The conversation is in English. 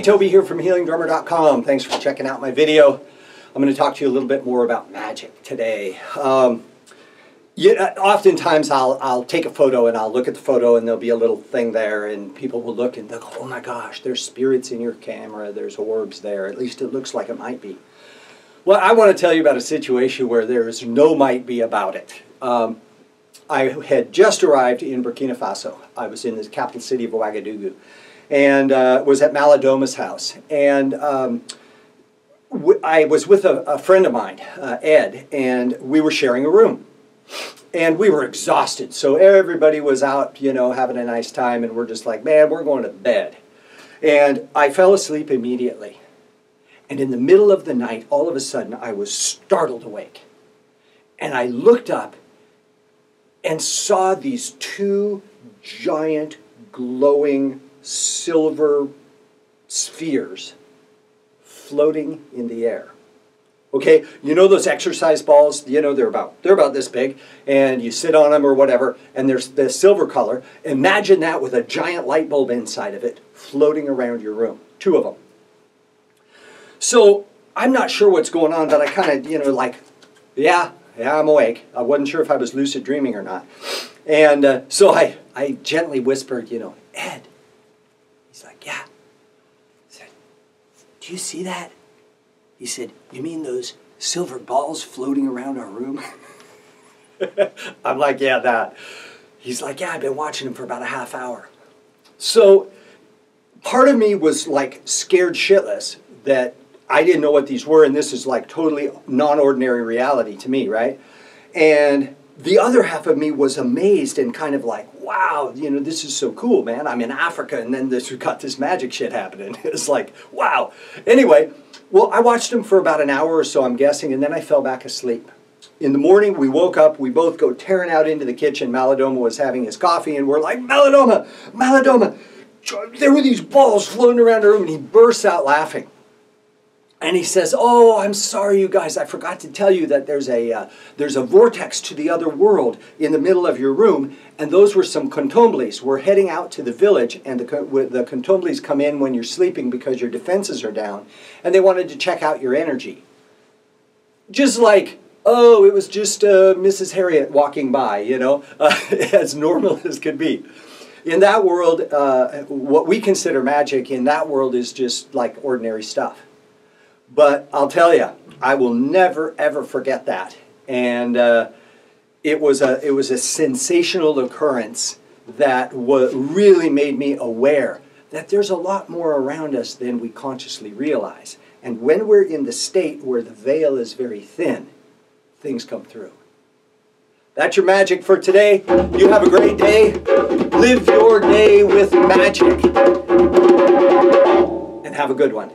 Toby here from HealingDrummer.com. Thanks for checking out my video. I'm going to talk to you a little bit more about magic today. Oftentimes I'll take a photo and I'll look at the photo and there'll be a little thing there and people will look and they'll go, oh my gosh, there's spirits in your camera, there's orbs there, at least it looks like it might be. Well, I want to tell you about a situation where there's no might be about it. I had just arrived in Burkina Faso. I was in the capital city of Ouagadougou and was at Malidoma's house. And I was with a friend of mine, Ed, and we were sharing a room. And we were exhausted, so everybody was out, you know, having a nice time, and we're just like, man, we're going to bed. And I fell asleep immediately. And in the middle of the night, all of a sudden, I was startled awake. And I looked up and saw these two giant, glowing, silver spheres floating in the air. Okay, you know those exercise balls, you know, they're about this big, and you sit on them or whatever, and there's the silver color. Imagine that with a giant light bulb inside of it floating around your room, two of them. So I'm not sure what's going on, but I kind of, you know, like, yeah, I'm awake. I wasn't sure if I was lucid dreaming or not. And so I gently whispered, you know, Ed. He's like, yeah. I said, do you see that? He said, you mean those silver balls floating around our room? I'm like, yeah, that. He's like, yeah, I've been watching them for about a half hour. So part of me was like scared shitless that I didn't know what these were, and this is like totally non-ordinary reality to me, right? And the other half of me was amazed and kind of like, wow, you know, this is so cool, man. I'm in Africa, and then we've got this magic shit happening. It's like, wow. Anyway, well, I watched him for about an hour or so, I'm guessing, and then I fell back asleep. In the morning, we woke up, we both go tearing out into the kitchen. Malidoma was having his coffee, and we're like, Malidoma, Malidoma. There were these balls floating around the room, and he bursts out laughing. And he says, oh, I'm sorry, you guys, I forgot to tell you that there's a vortex to the other world in the middle of your room, and those were some Kontumbles. We're heading out to the village, and the Kontumbles come in when you're sleeping because your defenses are down, and they wanted to check out your energy. Just like, oh, it was just Mrs. Harriet walking by, you know, as normal as could be. In that world, what we consider magic in that world is just like ordinary stuff. But I'll tell you, I will never, ever forget that. And it was a sensational occurrence that really made me aware that there's a lot more around us than we consciously realize. And when we're in the state where the veil is very thin, things come through. That's your magic for today. You have a great day. Live your day with magic. And have a good one.